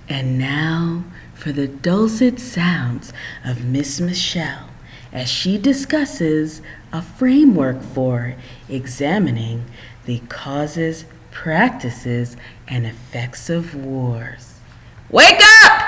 And now for the dulcet sounds of Miss Michelle as she discusses a framework for examining the causes, practices, and effects of wars. Wake up!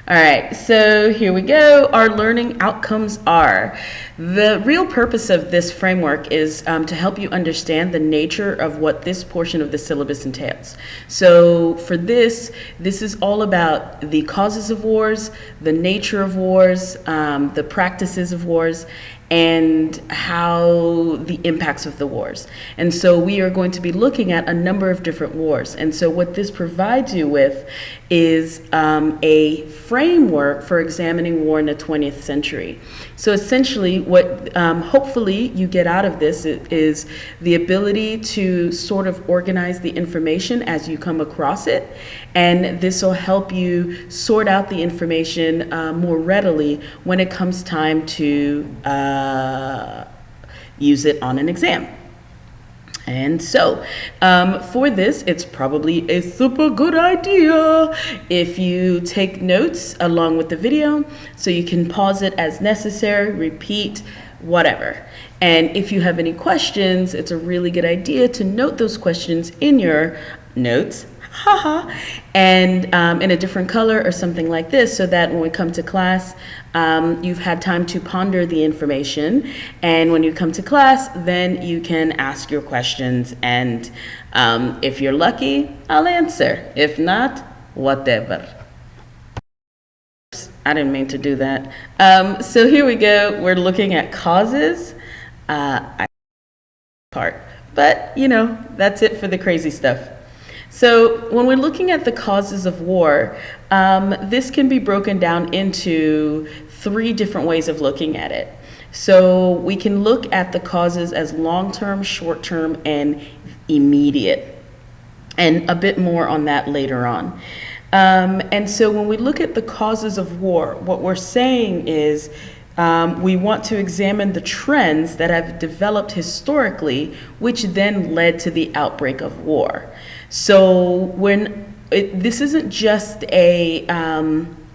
All right, so here we go. Our learning outcomes are. The real purpose of this framework is to help you understand the nature of what this portion of the syllabus entails. So for this is all about the causes of wars, the nature of wars, the practices of wars, and how the impacts of the wars. And so we are going to be looking at a number of different wars. And so what this provides you with is a framework for examining war in the 20th century. So essentially what hopefully you get out of this is the ability to sort of organize the information as you come across it. And this will help you sort out the information more readily when it comes time to use it on an exam. And so for this, it's probably a super good idea if you take notes along with the video, so you can pause it as necessary, repeat, whatever. And if you have any questions, it's a really good idea to note those questions in your notes, and in a different color or something like this, so that when we come to class, you've had time to ponder the information, and when you come to class, then you can ask your questions, and if you're lucky, I'll answer. If not, whatever. I didn't mean to do that. So here we go. We're looking at causes. But you know, that's it for the crazy stuff. So when we're looking at the causes of war, this can be broken down into 3 different ways of looking at it. So we can look at the causes as long-term, short-term, and immediate, and a bit more on that later on. And so when we look at the causes of war, what we're saying is we want to examine the trends that have developed historically, which then led to the outbreak of war. So this isn't just a,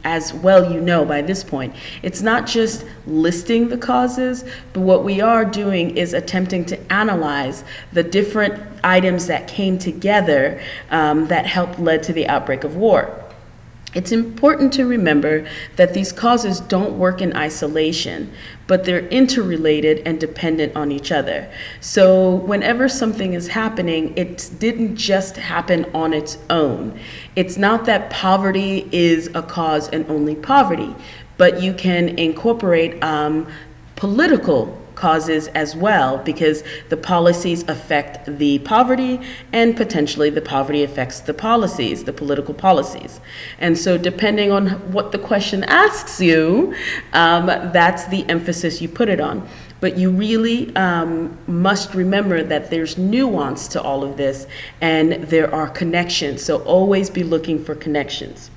as well you know by this point, it's not just listing the causes, but what we are doing is attempting to analyze the different items that came together that helped lead to the outbreak of war. It's important to remember that these causes don't work in isolation, but they're interrelated and dependent on each other. So whenever something is happening, it didn't just happen on its own. It's not that poverty is a cause and only poverty, but you can incorporate political causes as well, because the policies affect the poverty, and potentially the poverty affects the policies, the political policies. And so depending on what the question asks you, that's the emphasis you put it on. But you really must remember that there's nuance to all of this, and there are connections. So always be looking for connections.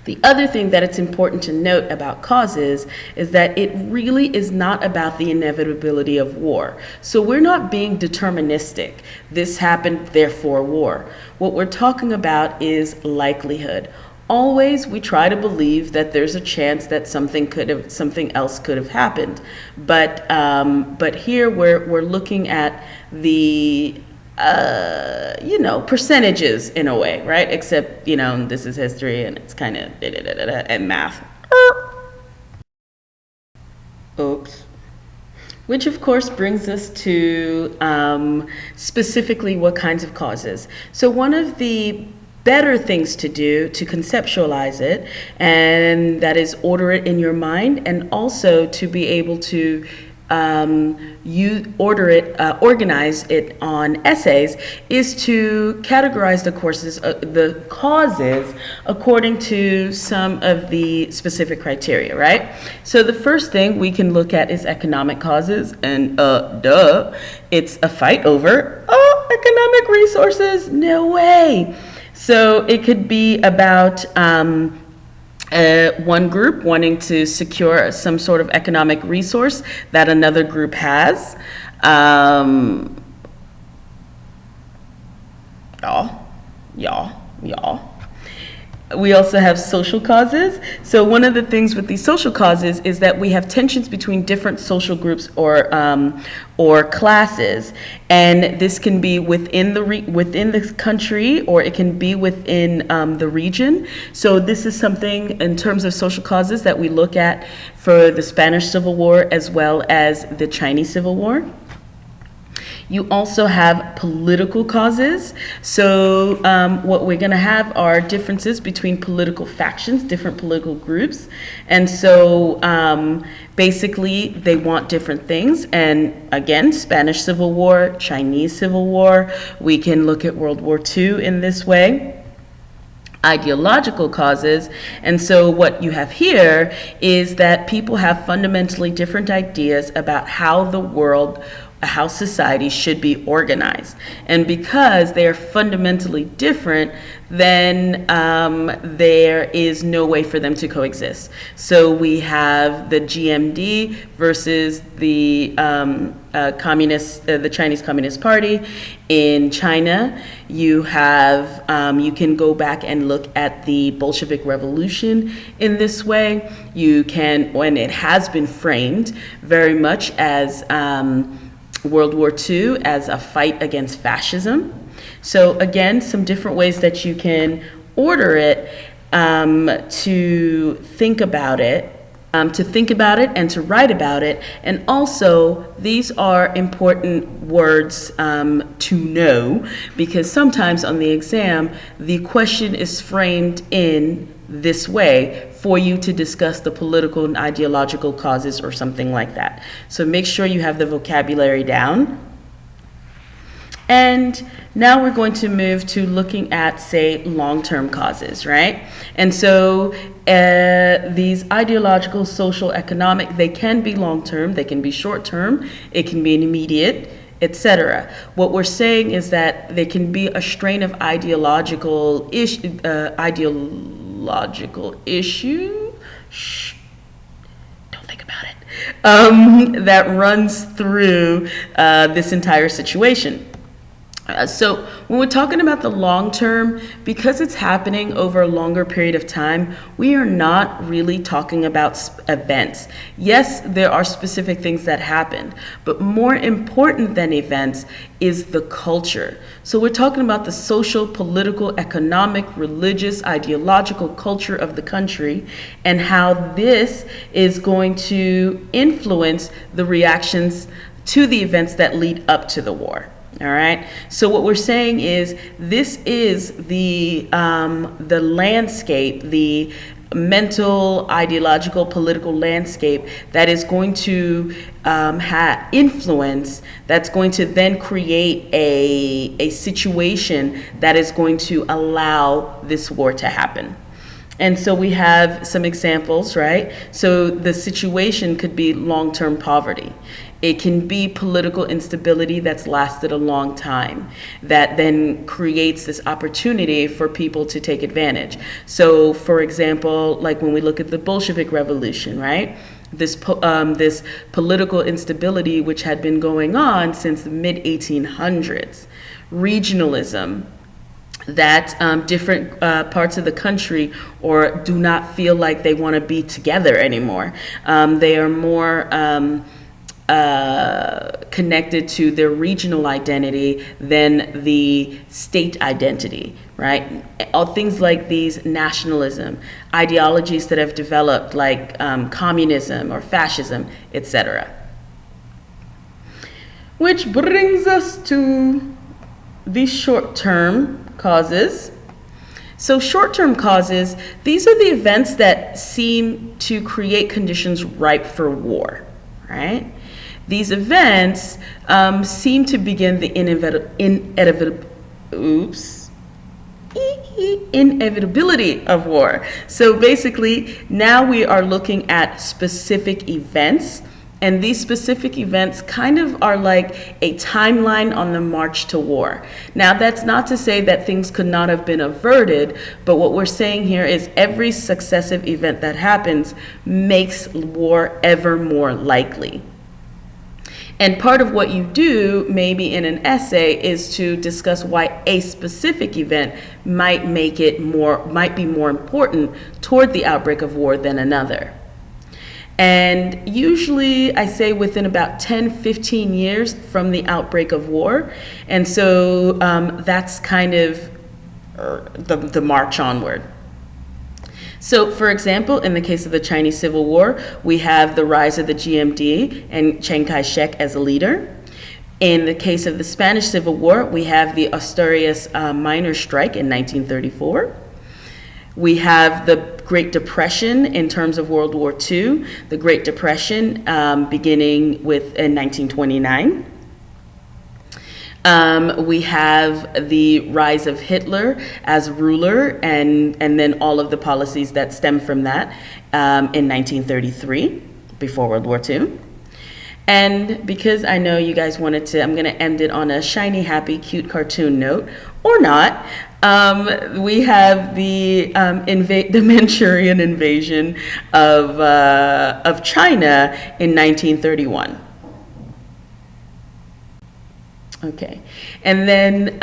The other thing that it's important to note about causes is that it really is not about the inevitability of war. So we're not being deterministic. This happened, therefore war. What we're talking about is likelihood. Always we try to believe that there's a chance that something else could have happened. But here we're looking at the percentages in a way, right? Except, this is history and it's kind of and math. Oops. Which of course brings us to specifically what kinds of causes. So one of the better things to do to conceptualize it, and that is order it in your mind, and also to be able to organize it on essays, is to categorize the causes according to some of the specific criteria, right? So the first thing we can look at is economic causes, and it's a fight over economic resources. No way. So it could be about one group wanting to secure some sort of economic resource that another group has. Y'all. y'all. We also have social causes. So one of the things with these social causes is that we have tensions between different social groups or classes, and this can be within the country, or it can be within the region. So this is something in terms of social causes that we look at for the Spanish Civil War as well as the Chinese Civil War. You also have political causes. So what we're going to have are differences between political factions, different political groups. And so basically they want different things. And again, Spanish Civil War, Chinese Civil War. We can look at World War II in this way. Ideological causes. And so what you have here is that people have fundamentally different ideas about how society should be organized. And because they are fundamentally different, then there is no way for them to coexist. So we have the GMD versus the the Chinese Communist Party. In China, you have, you can go back and look at the Bolshevik Revolution in this way. You can, when it has been framed very much as World War II as a fight against fascism. So again, some different ways that you can order it to think about it, and to write about it. And also, these are important words to know, because sometimes on the exam, the question is framed in this way for you to discuss the political and ideological causes or something like that. So make sure you have the vocabulary down. And now we're going to move to looking at, say, long-term causes, right? And so these ideological, social, economic, they can be long-term, they can be short-term, it can be an immediate, etc. What we're saying is that there can be a strain of ideological issue, don't think about it, that runs through this entire situation. So when we're talking about the long term, because it's happening over a longer period of time, we are not really talking about events. Yes, there are specific things that happen, but more important than events is the culture. So we're talking about the social, political, economic, religious, ideological culture of the country, and how this is going to influence the reactions to the events that lead up to the war. All right. So what we're saying is this is the landscape, the mental, ideological, political landscape that is going to have influence, that's going to then create a situation that is going to allow this war to happen. And so we have some examples, right? So the situation could be long-term poverty. It can be political instability that's lasted a long time, that then creates this opportunity for people to take advantage. So, for example, like when we look at the Bolshevik Revolution, right? This political instability which had been going on since the mid-1800s, regionalism, that different parts of the country or do not feel like they want to be together anymore. They are more connected to their regional identity than the state identity, right? All things like these, nationalism, ideologies that have developed like communism or fascism, etc. Which brings us to the short-term causes. So short-term causes, these are the events that seem to create conditions ripe for war, right? These events seem to begin the inevitability of war. So basically, now we are looking at specific events, and these specific events kind of are like a timeline on the march to war. Now, that's not to say that things could not have been averted, but what we're saying here is every successive event that happens makes war ever more likely. And part of what you do, maybe in an essay, is to discuss why a specific event might be more important toward the outbreak of war than another. And usually I say within about 10, 15 years from the outbreak of war. And so that's kind of the march onward. So, for example, in the case of the Chinese Civil War, we have the rise of the GMD and Chiang Kai-shek as a leader. In the case of the Spanish Civil War, we have the Asturias miners' strike in 1934. We have the Great Depression in terms of World War II, the Great Depression beginning in 1929. We have the rise of Hitler as ruler and then all of the policies that stem from that in 1933, before World War II. And because I know you guys wanted to, I'm going to end it on a shiny, happy, cute cartoon note, or not. We have the Manchurian invasion of China in 1931. Okay, and then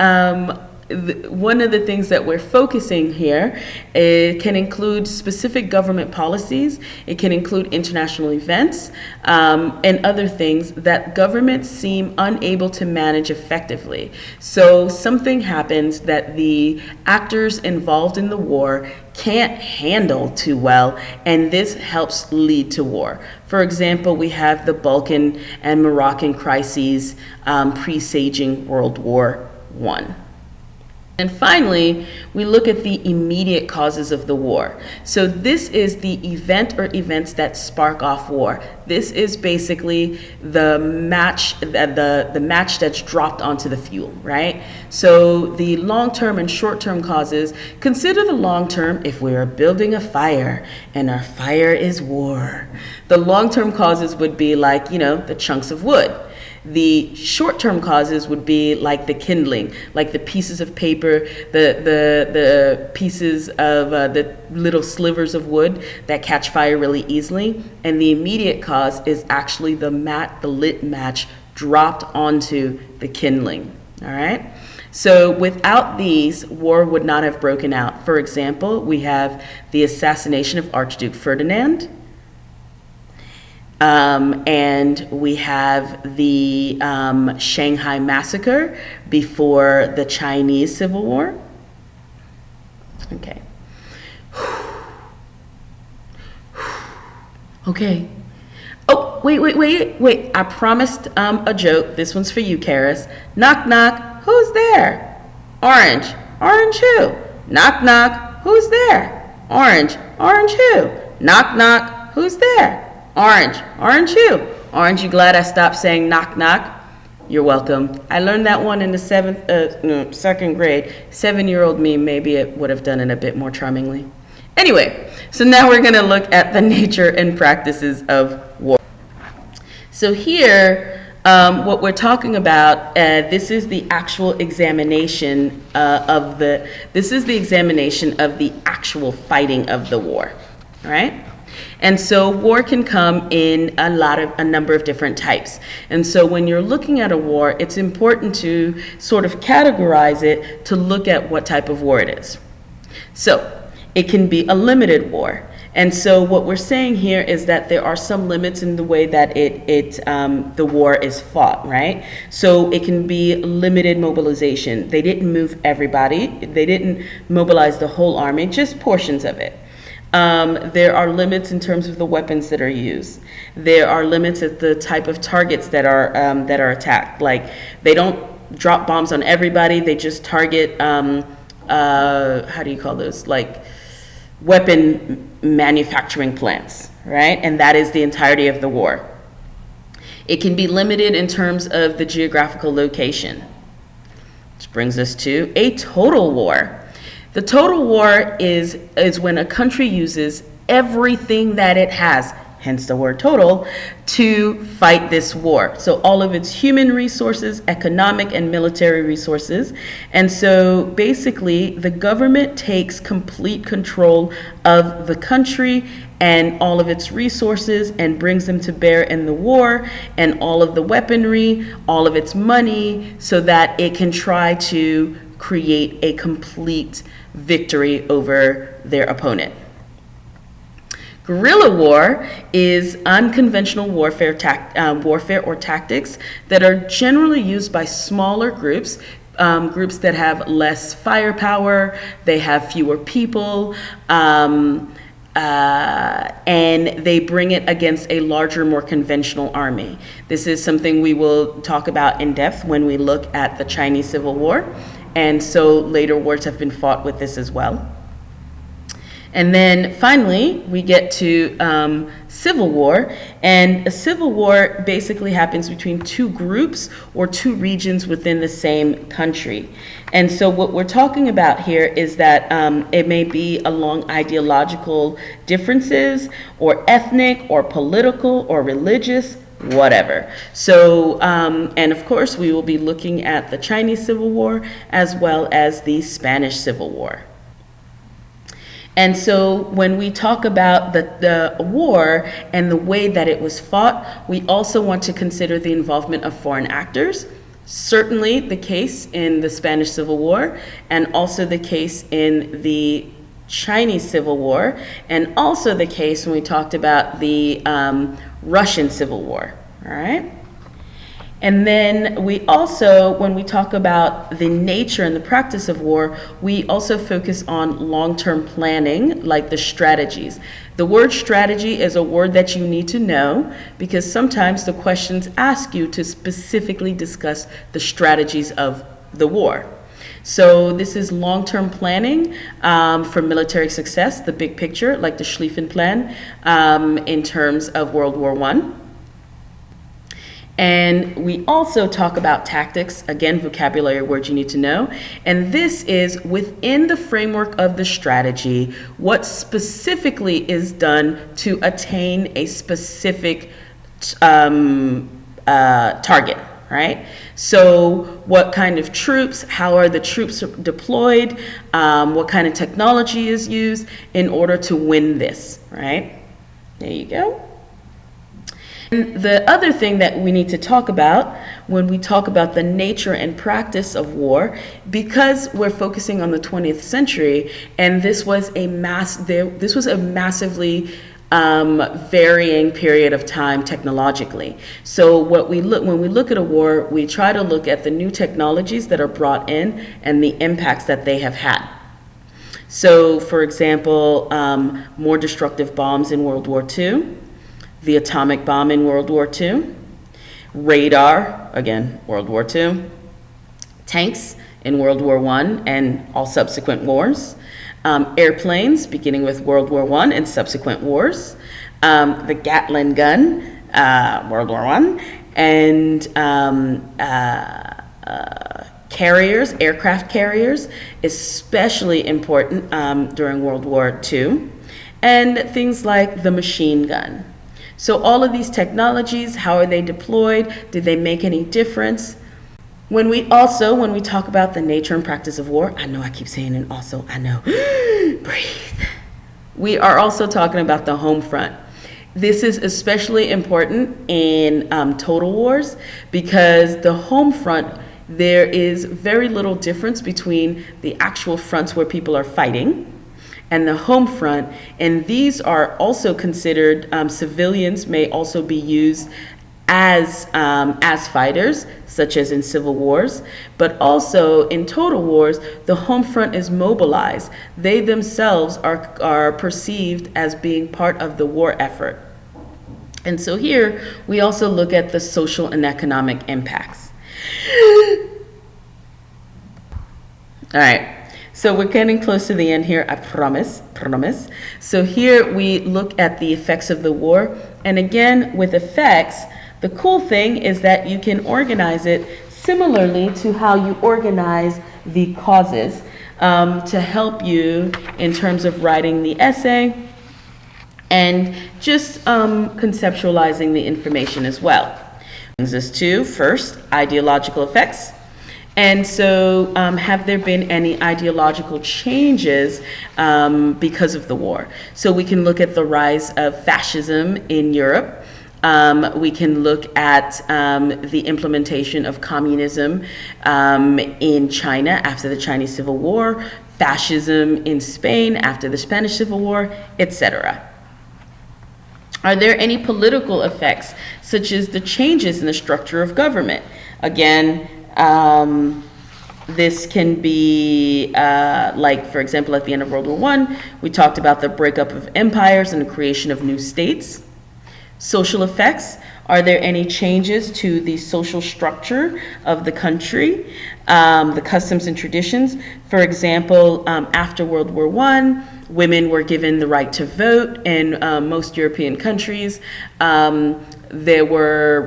one of the things that we're focusing here, it can include specific government policies, it can include international events, and other things that governments seem unable to manage effectively. So something happens that the actors involved in the war can't handle too well, and this helps lead to war. For example, we have the Balkan and Moroccan crises presaging World War I. And finally, we look at the immediate causes of the war. So this is the event or events that spark off war. This is basically the match that's dropped onto the fuel, right? So the long-term and short-term causes, consider the long-term if we are building a fire and our fire is war. The long-term causes would be like, the chunks of wood. The short-term causes would be like the kindling, like the pieces of paper, the pieces of the little slivers of wood that catch fire really easily. And the immediate cause is actually the lit match dropped onto the kindling. All right. So without these, war would not have broken out. For example, we have the assassination of Archduke Ferdinand. And we have the Shanghai Massacre before the Chinese Civil War. Okay. Okay. Oh, wait. I promised a joke. This one's for you, Karis. Knock, knock. Who's there? Orange. Orange who? Knock, knock. Who's there? Orange. Orange who? Knock, knock. Who's there? Orange. Orange who? Orange, you glad I stopped saying knock, knock? You're welcome. I learned that one in the second grade. 7-year-old me, maybe it would have done it a bit more charmingly. Anyway, so now we're going to look at the nature and practices of war. So here, what we're talking about, this is the actual examination of the actual fighting of the war, all right? And so war can come in a number of different types. And so when you're looking at a war, it's important to sort of categorize it to look at what type of war it is. So it can be a limited war. And so what we're saying here is that there are some limits in the way that the war is fought, right? So it can be limited mobilization. They didn't move everybody. They didn't mobilize the whole army, just portions of it. There are limits in terms of the weapons that are used. There are limits at the type of targets that are attacked. Like, they don't drop bombs on everybody. They just target, how do you call those? Like, weapon manufacturing plants, right? And that is the entirety of the war. It can be limited in terms of the geographical location. Which brings us to a total war. The total war is when a country uses everything that it has, hence the word total, to fight this war. So all of its human resources, economic and military resources. And so basically the government takes complete control of the country and all of its resources and brings them to bear in the war, and all of the weaponry, all of its money, so that it can try to create a complete victory over their opponent. Guerrilla war is unconventional warfare or tactics that are generally used by smaller groups, groups that have less firepower, they have fewer people, and they bring it against a larger, more conventional army. This is something we will talk about in depth when we look at the Chinese Civil War, and so later wars have been fought with this as well. And then finally, we get to civil war, and a civil war basically happens between two groups or two regions within the same country. And so what we're talking about here is that it may be along ideological differences, or ethnic, or political, or religious, whatever. So, and of course, we will be looking at the Chinese Civil War as well as the Spanish Civil War. And so when we talk about the war and the way that it was fought, we also want to consider the involvement of foreign actors. Certainly the case in the Spanish Civil War, and also the case in the Chinese Civil War, and also the case when we talked about the Russian Civil War, all right? And then we also, when we talk about the nature and the practice of war, we also focus on long-term planning, like the strategies. The word strategy is a word that you need to know, because sometimes the questions ask you to specifically discuss the strategies of the war. So this is long-term planning for military success, the big picture, like the Schlieffen Plan in terms of World War I. And we also talk about tactics, again, vocabulary words you need to know. And this is within the framework of the strategy, what specifically is done to attain a specific target, right? So what kind of troops, how are the troops deployed, what kind of technology is used in order to win this, right? There you go. And the other thing that we need to talk about when we talk about the nature and practice of war, because we're focusing on the 20th century, and this was a massively varying period of time technologically. So when we look at a war, we try to look at the new technologies that are brought in and the impacts that they have had. So, for example, more destructive bombs in World War II. The atomic bomb in World War II, radar, again, World War II, tanks in World War I and all subsequent wars, airplanes, beginning with World War I and subsequent wars, the Gatling gun, World War I, and carriers, aircraft carriers, especially important during World War II, and things like the machine gun. So all of these technologies, how are they deployed? Did they make any difference? When we talk about the nature and practice of war, I know I keep saying it also, I know, breathe. We are also talking about the home front. This is especially important in total wars, because the home front, there is very little difference between the actual fronts where people are fighting and the home front, and these are also considered, civilians may also be used as fighters, such as in civil wars, but also in total wars, the home front is mobilized. They themselves are perceived as being part of the war effort. And so here, we also look at the social and economic impacts. All right. So we're getting close to the end here, I promise. So here we look at the effects of the war. And again, with effects, the cool thing is that you can organize it similarly to how you organize the causes to help you in terms of writing the essay and just conceptualizing the information as well. Brings us to, first, ideological effects. And so, have there been any ideological changes because of the war? So we can look at the rise of fascism in Europe. We can look at the implementation of communism in China after the Chinese Civil War, fascism in Spain after the Spanish Civil War, etc. Are there any political effects, such as the changes in the structure of government? Again, this can be like, for example, at the end of World War I, we talked about the breakup of empires and the creation of new states. Social effects, are there any changes to the social structure of the country, the customs and traditions? For example, after World War I, women were given the right to vote in most European countries. There were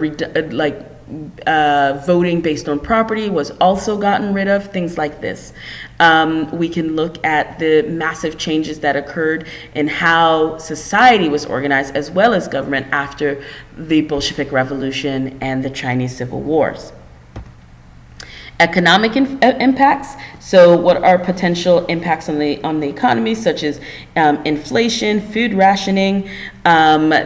voting based on property was also gotten rid of, things like this. We can look at the massive changes that occurred in how society was organized as well as government after the Bolshevik Revolution and the Chinese Civil Wars. Economic impacts. So what are potential impacts on the economy, such as inflation, food rationing, and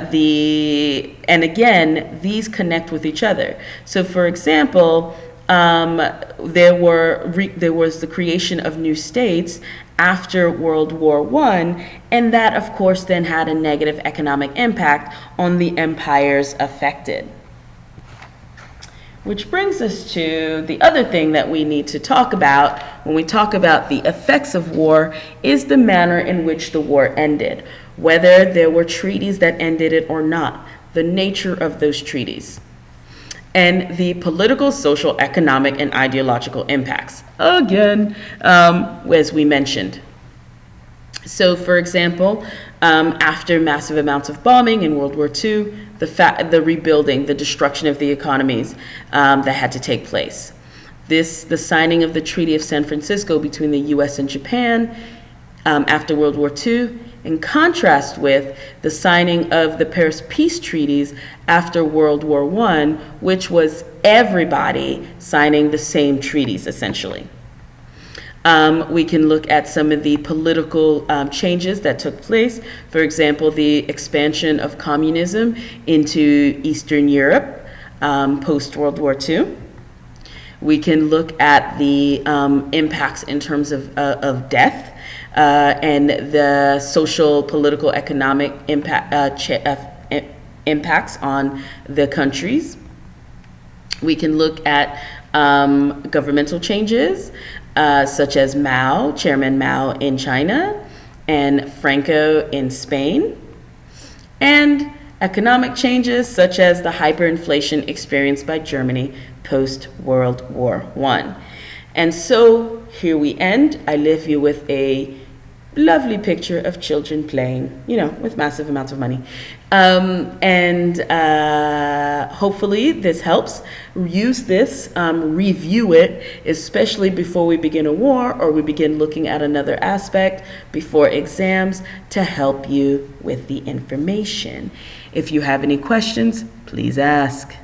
again, these connect with each other. So for example, there was the creation of new states after World War I, and that of course then had a negative economic impact on the empires affected. Which brings us to the other thing that we need to talk about when we talk about the effects of war is the manner in which the war ended, whether there were treaties that ended it or not, the nature of those treaties, and the political, social, economic, and ideological impacts, again, as we mentioned. So, for example, after massive amounts of bombing in World War II, the rebuilding, the destruction of the economies that had to take place. The signing of the Treaty of San Francisco between the U.S. and Japan after World War II, in contrast with the signing of the Paris Peace Treaties after World War I, which was everybody signing the same treaties, essentially. We can look at some of the political changes that took place. For example, the expansion of communism into Eastern Europe post-World War II. We can look at the impacts in terms of death and the social, political, economic impacts on the countries. We can look at governmental changes, such as Chairman Mao in China, and Franco in Spain, and economic changes such as the hyperinflation experienced by Germany post-World War I. And so here we end. I leave you with a lovely picture of children playing, with massive amounts of money. Hopefully this helps. Use this, review it, especially before we begin a war or we begin looking at another aspect before exams, to help you with the information. If you have any questions, please ask.